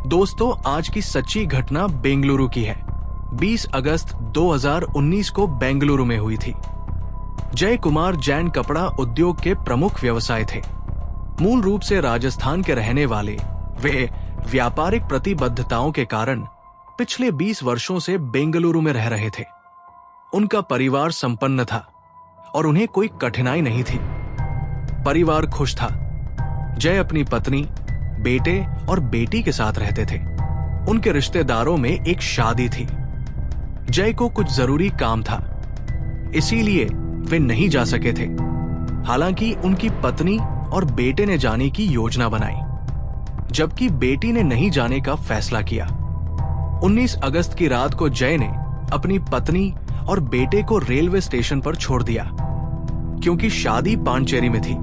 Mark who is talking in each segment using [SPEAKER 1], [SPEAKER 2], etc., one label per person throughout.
[SPEAKER 1] दोस्तों, आज की सच्ची घटना बेंगलुरु की है। 20 अगस्त 2019 को बेंगलुरु में हुई थी। जय कुमार जैन कपड़ा उद्योग के प्रमुख व्यवसाय थे। मूल रूप से राजस्थान के रहने वाले वे व्यापारिक प्रतिबद्धताओं के कारण पिछले 20 वर्षों से बेंगलुरु में रह रहे थे। उनका परिवार संपन्न था और उन्हें कोई कठिनाई नहीं थी। परिवार खुश था। जय अपनी पत्नी, बेटे और बेटी के साथ रहते थे। उनके रिश्तेदारों में एक शादी थी। जय को कुछ जरूरी काम था, इसीलिए वे नहीं जा सके थे। हालांकि उनकी पत्नी और बेटे ने जाने की योजना बनाई, जबकि बेटी ने नहीं जाने का फैसला किया। 19 अगस्त की रात को जय ने अपनी पत्नी और बेटे को रेलवे स्टेशन पर छोड़ दिया, क्योंकि शादी पांडिचेरी में थी।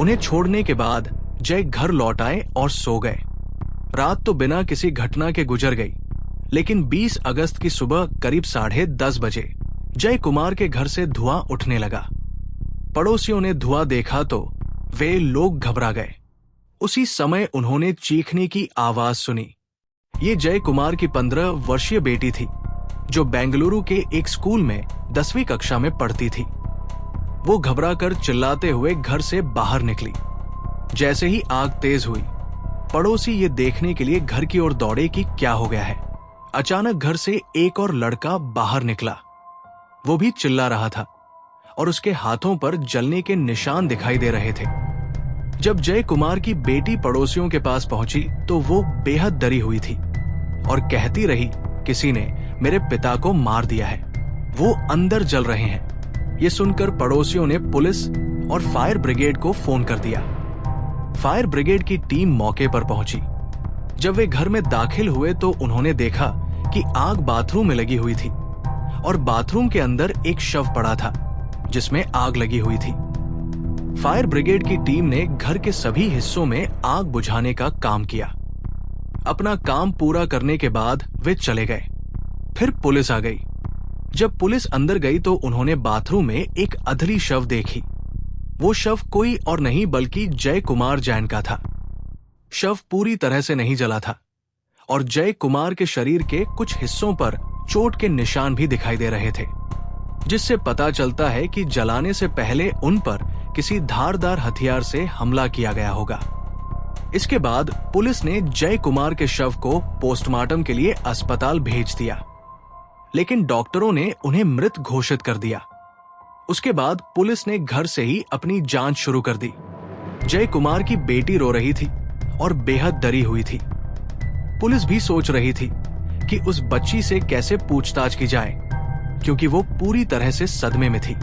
[SPEAKER 1] उन्हें छोड़ने के बाद जय घर लौट आए और सो गए। रात तो बिना किसी घटना के गुजर गई, लेकिन 20 अगस्त की सुबह करीब 10:30 बजे जय कुमार के घर से धुआं उठने लगा। पड़ोसियों ने धुआं देखा तो वे लोग घबरा गए। उसी समय उन्होंने चीखने की आवाज सुनी। ये जय कुमार की 15 वर्षीय बेटी थी, जो बेंगलुरु के एक स्कूल में 10वीं कक्षा में पढ़ती थी। वो घबराकर चिल्लाते हुए घर से बाहर निकली। जैसे ही आग तेज हुई, पड़ोसी ये देखने के लिए घर की ओर दौड़े कि क्या हो गया है। अचानक घर से एक और लड़का बाहर निकला। वो भी चिल्ला रहा था और उसके हाथों पर जलने के निशान दिखाई दे रहे थे। जब जय कुमार की बेटी पड़ोसियों के पास पहुंची तो वो बेहद डरी हुई थी और कहती रही, किसी ने मेरे पिता को मार दिया है, वो अंदर जल रहे हैं। ये सुनकर पड़ोसियों ने पुलिस और फायर ब्रिगेड को फोन कर दिया। फायर ब्रिगेड की टीम मौके पर पहुंची। जब वे घर में दाखिल हुए तो उन्होंने देखा कि आग बाथरूम में लगी हुई थी और बाथरूम के अंदर एक शव पड़ा था, जिसमें आग लगी हुई थी। फायर ब्रिगेड की टीम ने घर के सभी हिस्सों में आग बुझाने का काम किया। अपना काम पूरा करने के बाद वे चले गए। फिर पुलिस आ गई। जब पुलिस अंदर गई तो उन्होंने बाथरूम में एक अधली शव देखी। वो शव कोई और नहीं बल्कि जय कुमार जैन का था। शव पूरी तरह से नहीं जला था और जय कुमार के शरीर के कुछ हिस्सों पर चोट के निशान भी दिखाई दे रहे थे, जिससे पता चलता है कि जलाने से पहले उन पर किसी धारदार हथियार से हमला किया गया होगा। इसके बाद पुलिस ने जय कुमार के शव को पोस्टमार्टम के लिए अस्पताल भेज दिया, लेकिन डॉक्टरों ने उन्हें मृत घोषित कर दिया। उसके बाद पुलिस ने घर से ही अपनी जांच शुरू कर दी। जय कुमार की बेटी रो रही थी और बेहद डरी हुई थी। पुलिस भी सोच रही थी कि उस बच्ची से कैसे पूछताछ की जाए, क्योंकि वो पूरी तरह से सदमे में थी।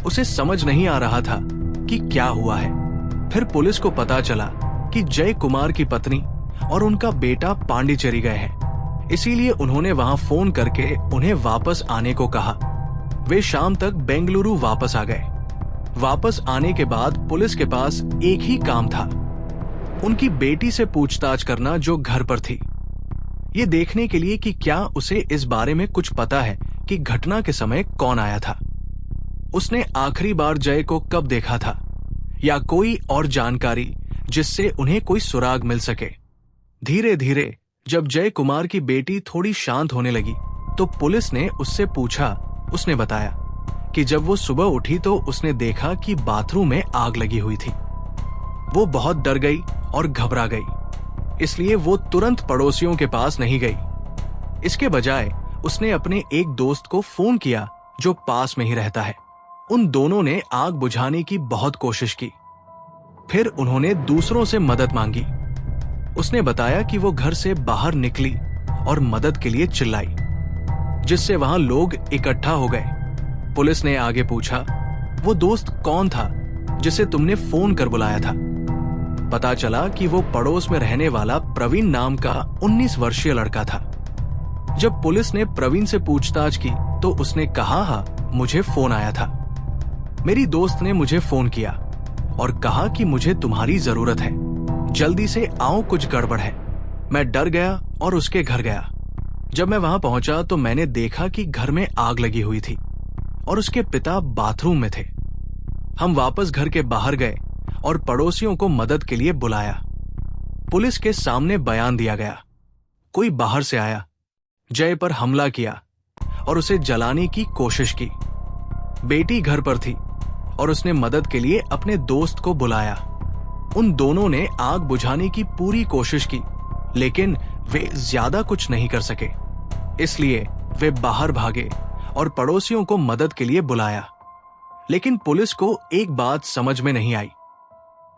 [SPEAKER 1] उसे समझ नहीं आ रहा था कि क्या हुआ है। फिर पुलिस को पता चला कि जय कुमार की पत्नी और उनका बेटा पांडिचेरी गए हैं, इसीलिए उन्होंने वहां फोन करके उन्हें वापस आने को कहा। वे शाम तक बेंगलुरु वापस आ गए। वापस आने के बाद पुलिस के पास एक ही काम था, उनकी बेटी से पूछताछ करना जो घर पर थी, ये देखने के लिए कि क्या उसे इस बारे में कुछ पता है कि घटना के समय कौन आया था, उसने आखिरी बार जय को कब देखा था, या कोई और जानकारी जिससे उन्हें कोई सुराग मिल सके। धीरे धीरे जब जय कुमार की बेटी थोड़ी शांत होने लगी तो पुलिस ने उससे पूछा। उसने बताया कि जब वो सुबह उठी तो उसने देखा कि बाथरूम में आग लगी हुई थी। वो बहुत डर गई और घबरा गई, इसलिए वो तुरंत पड़ोसियों के पास नहीं गई। इसके बजाय उसने अपने एक दोस्त को फोन किया जो पास में ही रहता है। उन दोनों ने आग बुझाने की बहुत कोशिश की। फिर उन्होंने दूसरों से मदद मांगी। उसने बताया कि वो घर से बाहर निकली और मदद के लिए चिल्लाई, जिससे वहां लोग इकट्ठा हो गए। पुलिस ने आगे पूछा, वो दोस्त कौन था जिसे तुमने फोन कर बुलाया था? पता चला कि वो पड़ोस में रहने वाला प्रवीण नाम का 19 वर्षीय लड़का था। जब पुलिस ने प्रवीण से पूछताछ की तो उसने कहा, हाँ, मुझे फोन आया था। मेरी दोस्त ने मुझे फोन किया और कहा कि मुझे तुम्हारी जरूरत है, जल्दी से आओ, कुछ गड़बड़ है। मैं डर गया और उसके घर गया। जब मैं वहां पहुंचा तो मैंने देखा कि घर में आग लगी हुई थी और उसके पिता बाथरूम में थे। हम वापस घर के बाहर गए और पड़ोसियों को मदद के लिए बुलाया। पुलिस के सामने बयान दिया गया। कोई बाहर से आया, जय पर हमला किया और उसे जलाने की कोशिश की। बेटी घर पर थी और उसने मदद के लिए अपने दोस्त को बुलाया। उन दोनों ने आग बुझाने की पूरी कोशिश की, लेकिन वे ज्यादा कुछ नहीं कर सके। इसलिए वे बाहर भागे और पड़ोसियों को मदद के लिए बुलाया। लेकिन पुलिस को एक बात समझ में नहीं आई।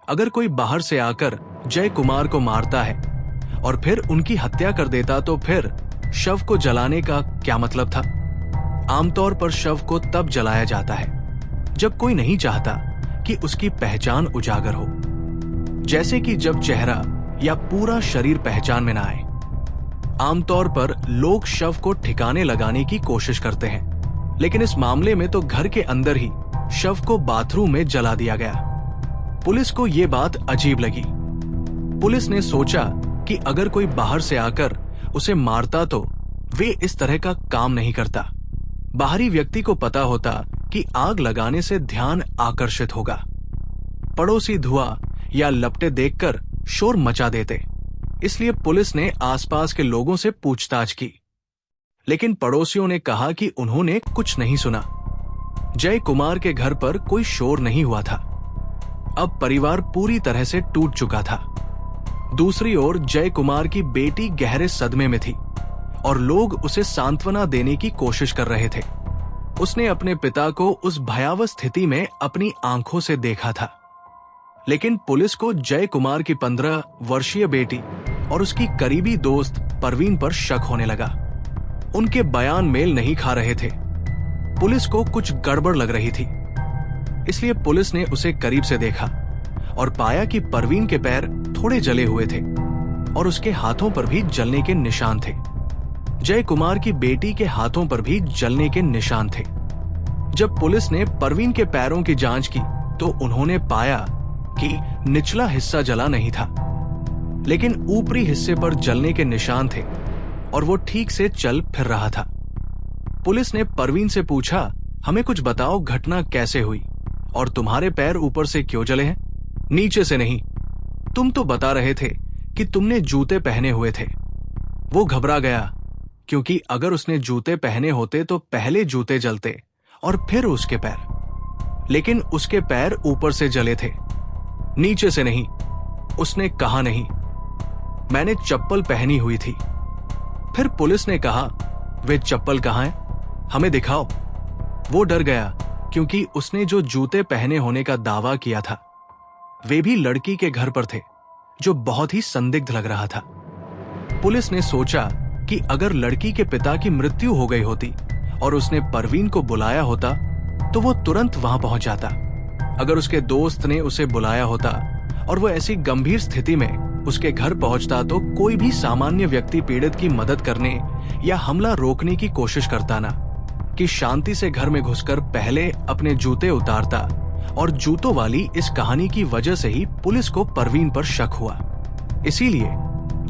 [SPEAKER 1] अगर कोई बाहर से आकर जय कुमार को मारता है और फिर उनकी हत्या कर देता तो फिर शव को जलाने का क्या मतलब था? आमतौर पर शव को तब जलाया जाता है जब कोई नहीं चाहता कि उसकी पहचान उजागर हो, जैसे कि जब चेहरा या पूरा शरीर पहचान में ना आए। आमतौर पर लोग शव को ठिकाने लगाने की कोशिश करते हैं, लेकिन इस मामले में तो घर के अंदर ही शव को बाथरूम में जला दिया गया। पुलिस को यह बात अजीब लगी। पुलिस ने सोचा कि अगर कोई बाहर से आकर उसे मारता तो वे इस तरह का काम नहीं करता। बाहरी व्यक्ति को पता होता कि आग लगाने से ध्यान आकर्षित होगा। पड़ोसी धुआं या लपटे देखकर शोर मचा देते। इसलिए पुलिस ने आसपास के लोगों से पूछताछ की, लेकिन पड़ोसियों ने कहा कि उन्होंने कुछ नहीं सुना। जय कुमार के घर पर कोई शोर नहीं हुआ था। अब परिवार पूरी तरह से टूट चुका था। दूसरी ओर जय कुमार की बेटी गहरे सदमे में थी और लोग उसे सांत्वना देने की कोशिश कर रहे थे। उसने अपने पिता को उस भयावह स्थिति में अपनी आंखों से देखा था। लेकिन पुलिस को जय कुमार की 15 वर्षीय बेटी और उसकी करीबी दोस्त परवीन पर शक होने लगा। उनके बयान मेल नहीं खा रहे थे। पुलिस को कुछ गड़बड़ लग रही थी। इसलिए पुलिस ने उसे करीब से देखा और पाया कि परवीन के पैर थोड़े जले हुए थे और उसके हाथों पर भी जलने के निशान थे। जय कुमार की बेटी के हाथों पर भी जलने के निशान थे। जब पुलिस ने परवीन के पैरों की जांच की तो उन्होंने पाया कि निचला हिस्सा जला नहीं था, लेकिन ऊपरी हिस्से पर जलने के निशान थे और वो ठीक से चल फिर रहा था। पुलिस ने परवीन से पूछा, हमें कुछ बताओ, घटना कैसे हुई और तुम्हारे पैर ऊपर से क्यों जले हैं, नीचे से नहीं? तुम तो बता रहे थे कि तुमने जूते पहने हुए थे। वो घबरा गया, क्योंकि अगर उसने जूते पहने होते तो पहले जूते जलते और फिर उसके पैर। लेकिन उसके पैर ऊपर से जले थे, नीचे से नहीं। उसने कहा, नहीं, मैंने चप्पल पहनी हुई थी। फिर पुलिस ने कहा, वे चप्पल कहाँ हैं? हमें दिखाओ। वो डर गया, क्योंकि उसने जो जूते पहने होने का दावा किया था वे भी लड़की के घर पर थे, जो बहुत ही संदिग्ध लग रहा था। पुलिस ने सोचा कि अगर लड़की के पिता की मृत्यु हो गई होती और उसने परवीन को बुलाया होता तो वो तुरंत वहां पहुंच जाता। अगर उसके दोस्त ने उसे बुलाया होता और वो ऐसी गंभीर स्थिति में उसके घर पहुंचता तो कोई भी सामान्य व्यक्ति पीड़ित की मदद करने या हमला रोकने की कोशिश करता ना, कि शांति से घर में घुसकर पहले अपने जूते उतारता। और जूतों वाली इस कहानी की वजह से ही पुलिस को परवीन पर शक हुआ। इसीलिए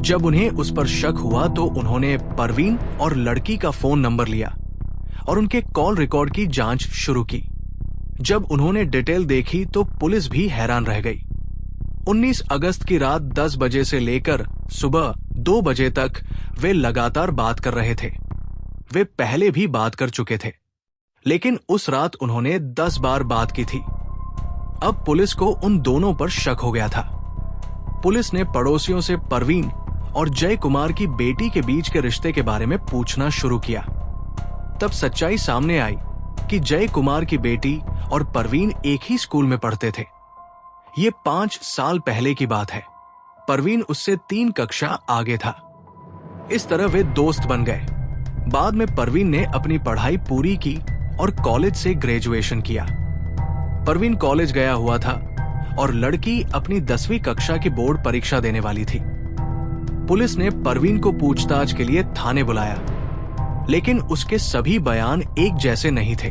[SPEAKER 1] जब उन्हें उस पर शक हुआ तो उन्होंने परवीन और लड़की का फोन नंबर लिया और उनके कॉल रिकॉर्ड की जांच शुरू की। जब उन्होंने डिटेल देखी तो पुलिस भी हैरान रह गई। 19 अगस्त की रात 10 बजे से लेकर सुबह 2 बजे तक वे लगातार बात कर रहे थे। वे पहले भी बात कर चुके थे, लेकिन उस रात उन्होंने 10 बार बात की थी। अब पुलिस को उन दोनों पर शक हो गया था। पुलिस ने पड़ोसियों से परवीन और जय कुमार की बेटी के बीच के रिश्ते के बारे में पूछना शुरू किया। तब सच्चाई सामने आई कि जय कुमार की बेटी और परवीन एक ही स्कूल में पढ़ते थे। ये 5 साल पहले की बात है। परवीन उससे 3 कक्षा आगे था। इस तरह वे दोस्त बन गए। बाद में परवीन ने अपनी पढ़ाई पूरी की और कॉलेज से ग्रेजुएशन किया। परवीन कॉलेज गया हुआ था और लड़की अपनी 10वीं कक्षा की बोर्ड परीक्षा देने वाली थी। पुलिस ने परवीन को पूछताछ के लिए थाने बुलाया, लेकिन उसके सभी बयान एक जैसे नहीं थे।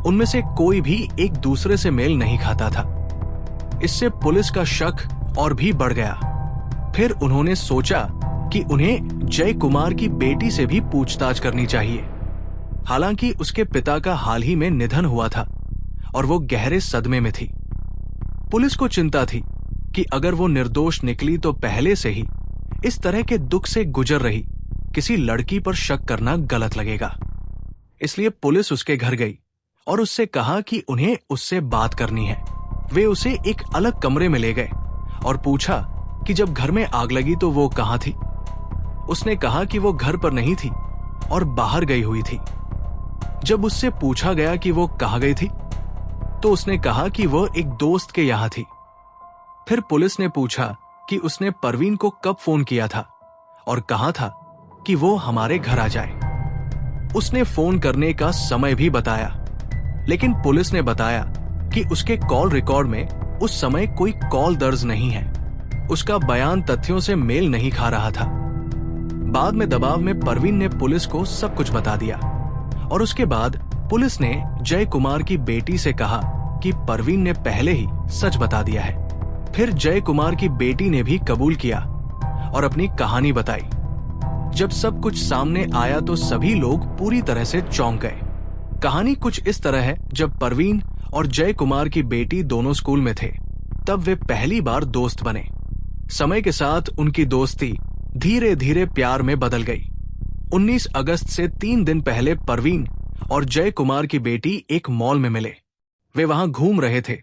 [SPEAKER 1] उनमें से कोई भी एक दूसरे से मेल नहीं खाता था। इससे पुलिस का शक और भी बढ़ गया। फिर उन्होंने सोचा कि उन्हें जय कुमार की बेटी से भी पूछताछ करनी चाहिए। हालांकि उसके पिता का हाल ही में निधन हुआ था और वो गहरे सदमे में थी। पुलिस को चिंता थी कि अगर वो निर्दोष निकली तो पहले से ही इस तरह के दुख से गुजर रही किसी लड़की पर शक करना गलत लगेगा। इसलिए पुलिस उसके घर गई और उससे कहा कि उन्हें उससे बात करनी है। वे उसे एक अलग कमरे में ले गए और पूछा कि जब घर में आग लगी तो वो कहाँ थी। उसने कहा कि वो घर पर नहीं थी और बाहर गई हुई थी। जब उससे पूछा गया कि वो कहाँ गई थी तो उसने कहा कि वो एक दोस्त के यहां थी। फिर पुलिस ने पूछा कि उसने परवीन को कब फोन किया था और कहा था कि वो हमारे घर आ जाए। उसने फोन करने का समय भी बताया, लेकिन पुलिस ने बताया कि उसके कॉल रिकॉर्ड में उस समय कोई कॉल दर्ज नहीं है। उसका बयान तथ्यों से मेल नहीं खा रहा था। बाद में दबाव में परवीन ने पुलिस को सब कुछ बता दिया और उसके बाद पुलिस ने जय कुमार की बेटी से कहा कि परवीन ने पहले ही सच बता दिया है। फिर जय कुमार की बेटी ने भी कबूल किया और अपनी कहानी बताई। जब सब कुछ सामने आया तो सभी लोग पूरी तरह से चौंक गए। कहानी कुछ इस तरह है, जब परवीन और जय कुमार की बेटी दोनों स्कूल में थे तब वे पहली बार दोस्त बने। समय के साथ उनकी दोस्ती धीरे धीरे प्यार में बदल गई। 19 अगस्त से 3 दिन पहले परवीन और जय कुमार की बेटी एक मॉल में मिले। वे वहां घूम रहे थे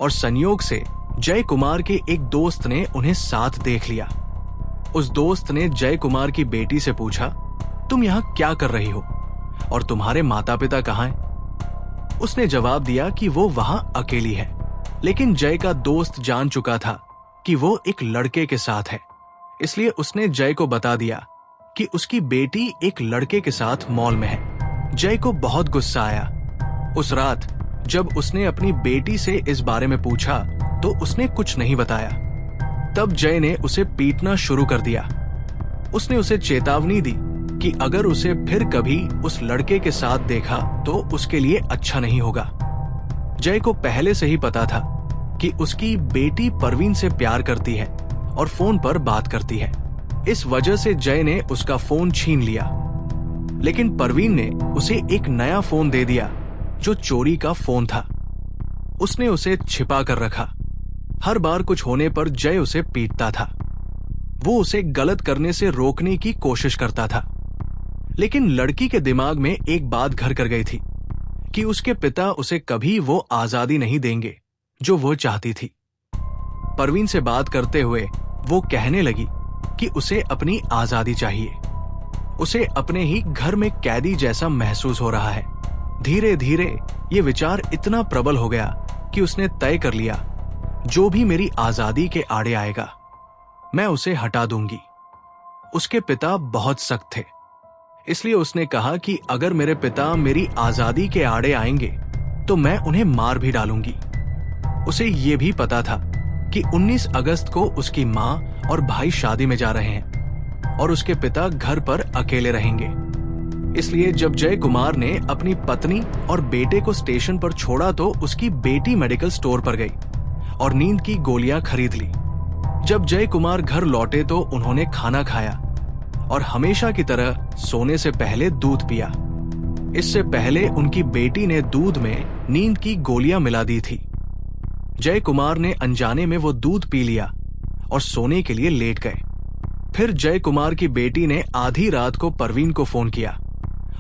[SPEAKER 1] और संयोग से जय कुमार के एक दोस्त ने उन्हें साथ देख लिया। उस दोस्त ने जय कुमार की बेटी से पूछा, तुम यहां क्या कर रही हो और तुम्हारे माता पिता कहाँ हैं? उसने जवाब दिया कि वो वहां अकेली है, लेकिन जय का दोस्त जान चुका था कि वो एक लड़के के साथ है। इसलिए उसने जय को बता दिया कि उसकी बेटी एक लड़के के साथ मॉल में है। जय को बहुत गुस्सा आया। उस रात जब उसने अपनी बेटी से इस बारे में पूछा तो उसने कुछ नहीं बताया। तब जय ने उसे पीटना शुरू कर दिया। उसने उसे चेतावनी दी कि अगर उसे फिर कभी उस लड़के के साथ देखा तो उसके लिए अच्छा नहीं होगा। जय को पहले से ही पता था कि उसकी बेटी परवीन से प्यार करती है और फोन पर बात करती है। इस वजह से जय ने उसका फोन छीन लिया, लेकिन परवीन ने उसे एक नया फोन दे दिया जो चोरी का फोन था। उसने उसे छिपा कर रखा। हर बार कुछ होने पर जय उसे पीटता था। वो उसे गलत करने से रोकने की कोशिश करता था, लेकिन लड़की के दिमाग में एक बात घर कर गई थी कि उसके पिता उसे कभी वो आजादी नहीं देंगे जो वो चाहती थी। परवीन से बात करते हुए वो कहने लगी कि उसे अपनी आजादी चाहिए। उसे अपने ही घर में कैदी जैसा महसूस हो रहा है। धीरे धीरे ये विचार इतना प्रबल हो गया कि उसने तय कर लिया, जो भी मेरी आजादी के आड़े आएगा मैं उसे हटा दूंगी। उसके पिता बहुत सख्त थे, इसलिए उसने कहा कि अगर मेरे पिता मेरी आजादी के आड़े आएंगे तो मैं उन्हें मार भी डालूंगी। उसे ये भी पता था कि 19 अगस्त को उसकी माँ और भाई शादी में जा रहे हैं और उसके पिता घर पर अकेले रहेंगे। इसलिए जब जय कुमार ने अपनी पत्नी और बेटे को स्टेशन पर छोड़ा तो उसकी बेटी मेडिकल स्टोर पर गई और नींद की गोलियां खरीद ली। जब जय कुमार घर लौटे तो उन्होंने खाना खाया और हमेशा की तरह सोने से पहले दूध पिया। इससे पहले उनकी बेटी ने दूध में नींद की गोलियां मिला दी थी। जय कुमार ने अनजाने में वो दूध पी लिया और सोने के लिए लेट गए। फिर जय कुमार की बेटी ने आधी रात को परवीन को फोन किया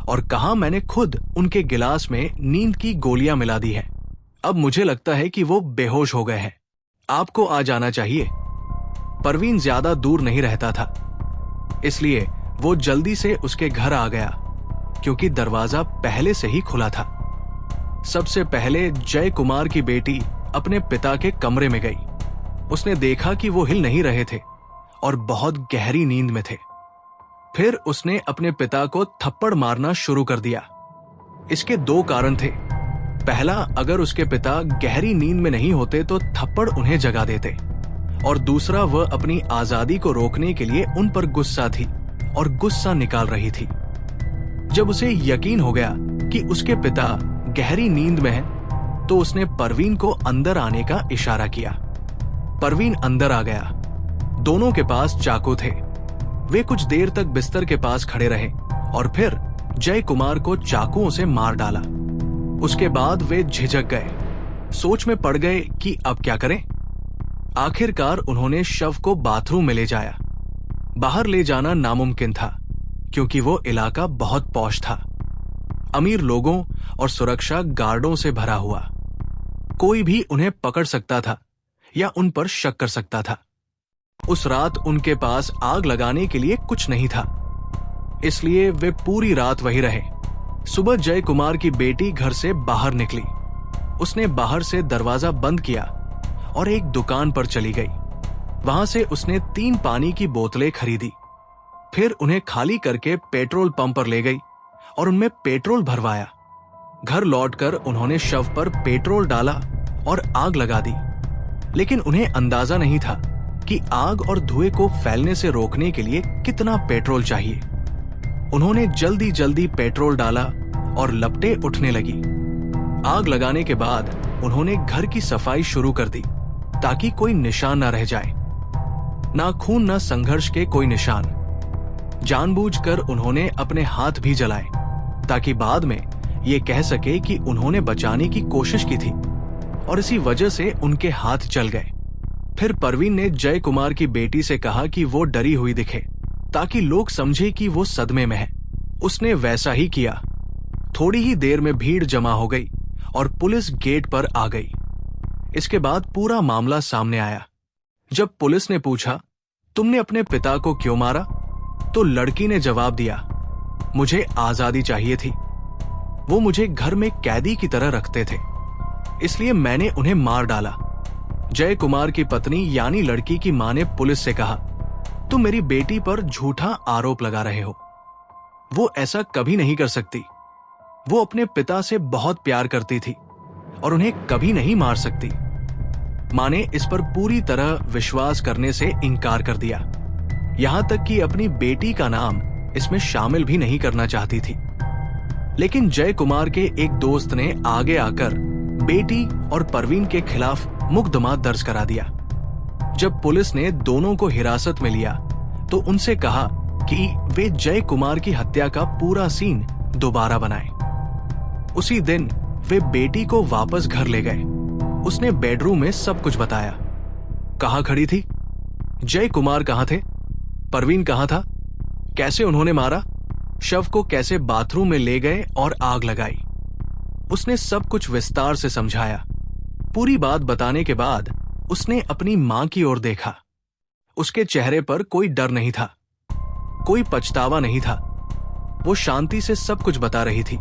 [SPEAKER 1] और कहा, मैंने खुद उनके गिलास में नींद की गोलियां मिला दी है। अब मुझे लगता है कि वो बेहोश हो गए हैं, आपको आ जाना चाहिए। परवीन ज्यादा दूर नहीं रहता था, इसलिए वो जल्दी से उसके घर आ गया क्योंकि दरवाजा पहले से ही खुला था। सबसे पहले जय कुमार की बेटी अपने पिता के कमरे में गई। उसने देखा कि वो हिल नहीं रहे थे और बहुत गहरी नींद में थे। फिर उसने अपने पिता को थप्पड़ मारना शुरू कर दिया। इसके 2 कारण थे। पहला, अगर उसके पिता गहरी नींद में नहीं होते तो थप्पड़ उन्हें जगा देते, और दूसरा, वह अपनी आजादी को रोकने के लिए उन पर गुस्सा थी और गुस्सा निकाल रही थी। जब उसे यकीन हो गया कि उसके पिता गहरी नींद में हैं, तो उसने परवीन को अंदर आने का इशारा किया। परवीन अंदर आ गया। दोनों के पास चाकू थे। वे कुछ देर तक बिस्तर के पास खड़े रहे और फिर जय कुमार को चाकुओं से मार डाला। उसके बाद वे झिझक गए, सोच में पड़ गए कि अब क्या करें। आखिरकार उन्होंने शव को बाथरूम में ले जाया। बाहर ले जाना नामुमकिन था क्योंकि वो इलाका बहुत पॉश था, अमीर लोगों और सुरक्षा गार्डों से भरा हुआ। कोई भी उन्हें पकड़ सकता था या उन पर शक कर सकता था। उस रात उनके पास आग लगाने के लिए कुछ नहीं था, इसलिए वे पूरी रात वहीं रहे। सुबह जय कुमार की बेटी घर से बाहर निकली। उसने बाहर से दरवाजा बंद किया और एक दुकान पर चली गई। वहां से उसने 3 पानी की बोतलें खरीदी, फिर उन्हें खाली करके पेट्रोल पंप पर ले गई और उनमें पेट्रोल भरवाया। घर लौटकर उन्होंने शव पर पेट्रोल डाला और आग लगा दी, लेकिन उन्हें अंदाजा नहीं था कि आग और धुएं को फैलने से रोकने के लिए कितना पेट्रोल चाहिए। उन्होंने जल्दी जल्दी पेट्रोल डाला और लपटें उठने लगी। आग लगाने के बाद उन्होंने घर की सफाई शुरू कर दी ताकि कोई निशान न रह जाए, ना खून ना संघर्ष के कोई निशान। जानबूझकर उन्होंने अपने हाथ भी जलाए ताकि बाद में ये कह सके कि उन्होंने बचाने की कोशिश की थी और इसी वजह से उनके हाथ जल गए। फिर परवीन ने जय कुमार की बेटी से कहा कि वो डरी हुई दिखे ताकि लोग समझे कि वो सदमे में है। उसने वैसा ही किया। थोड़ी ही देर में भीड़ जमा हो गई और पुलिस गेट पर आ गई। इसके बाद पूरा मामला सामने आया। जब पुलिस ने पूछा, तुमने अपने पिता को क्यों मारा, तो लड़की ने जवाब दिया, मुझे आजादी चाहिए थी। वो मुझे घर में कैदी की तरह रखते थे, इसलिए मैंने उन्हें मार डाला। जय कुमार की पत्नी यानी लड़की की मां ने पुलिस से कहा, तुम मेरी बेटी पर झूठा आरोप लगा रहे हो। वो ऐसा कभी नहीं कर सकती। वो अपने पिता से बहुत प्यार करती थी और उन्हें कभी नहीं मार सकती। मां ने इस पर पूरी तरह विश्वास करने से इनकार कर दिया, यहां तक कि अपनी बेटी का नाम इसमें शामिल भी नहीं करना चाहती थी। लेकिन जय कुमार के एक दोस्त ने आगे आकर बेटी और परवीन के खिलाफ मुकदमा दर्ज करा दिया। जब पुलिस ने दोनों को हिरासत में लिया तो उनसे कहा कि वे जय कुमार की हत्या का पूरा सीन दोबारा बनाएं। उसी दिन वे बेटी को वापस घर ले गए। उसने बेडरूम में सब कुछ बताया। कहां खड़ी थी, जय कुमार कहां थे, परवीन कहां था, कैसे उन्होंने मारा, शव को कैसे बाथरूम में ले गए और आग लगाई। उसने सब कुछ विस्तार से समझाया। पूरी बात बताने के बाद उसने अपनी मां की ओर देखा। उसके चेहरे पर कोई डर नहीं था, कोई पछतावा नहीं था। वो शांति से सब कुछ बता रही थी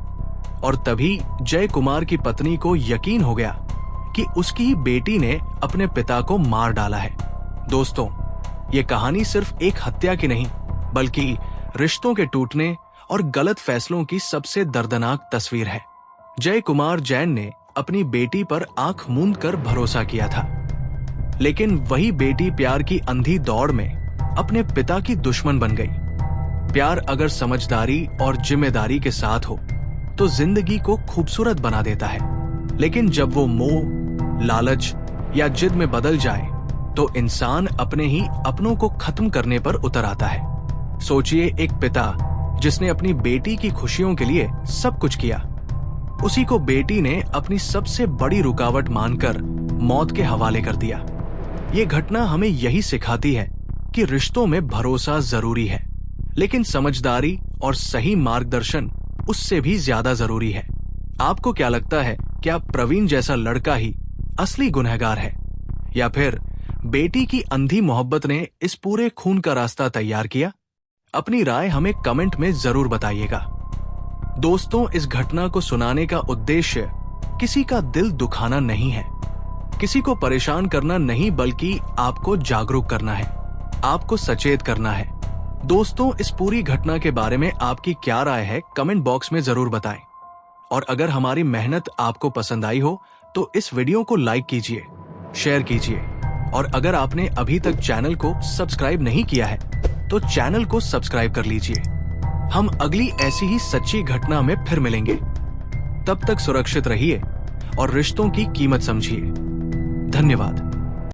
[SPEAKER 1] और तभी जय कुमार की पत्नी को यकीन हो गया कि उसकी ही बेटी ने अपने पिता को मार डाला है। दोस्तों, ये कहानी सिर्फ एक हत्या की नहीं, बल्कि रिश्तों के टूटने और गलत फैसलों की सबसे दर्दनाक तस्वीर है। जय कुमार जैन ने अपनी बेटी पर आंख मूंद कर भरोसा किया था, लेकिन वही बेटी प्यार की अंधी दौड़ में अपने पिता की दुश्मन बन गई। प्यार अगर समझदारी और जिम्मेदारी के साथ हो तो जिंदगी को खूबसूरत बना देता है, लेकिन जब वो मोह, लालच या जिद में बदल जाए तो इंसान अपने ही अपनों को खत्म करने पर उतर आता है। सोचिए, एक पिता जिसने अपनी बेटी की खुशियों के लिए सब कुछ किया, उसी को बेटी ने अपनी सबसे बड़ी रुकावट मानकर मौत के हवाले कर दिया। ये घटना हमें यही सिखाती है कि रिश्तों में भरोसा जरूरी है, लेकिन समझदारी और सही मार्गदर्शन उससे भी ज्यादा जरूरी है। आपको क्या लगता है, क्या प्रवीण जैसा लड़का ही असली गुनहगार है या फिर बेटी की अंधी मोहब्बत ने इस पूरे खून का रास्ता तैयार किया? अपनी राय हमें कमेंट में जरूर बताइएगा। दोस्तों, इस घटना को सुनाने का उद्देश्य किसी का दिल दुखाना नहीं है, किसी को परेशान करना नहीं, बल्कि आपको जागरूक करना है, आपको सचेत करना है। दोस्तों, इस पूरी घटना के बारे में आपकी क्या राय है, कमेंट बॉक्स में जरूर बताएं। और अगर हमारी मेहनत आपको पसंद आई हो तो इस वीडियो को लाइक कीजिए, शेयर कीजिए, और अगर आपने अभी तक चैनल को सब्सक्राइब नहीं किया है तो चैनल को सब्सक्राइब कर लीजिए। हम अगली ऐसी ही सच्ची घटना में फिर मिलेंगे। तब तक सुरक्षित रहिए और रिश्तों की कीमत समझिए। धन्यवाद।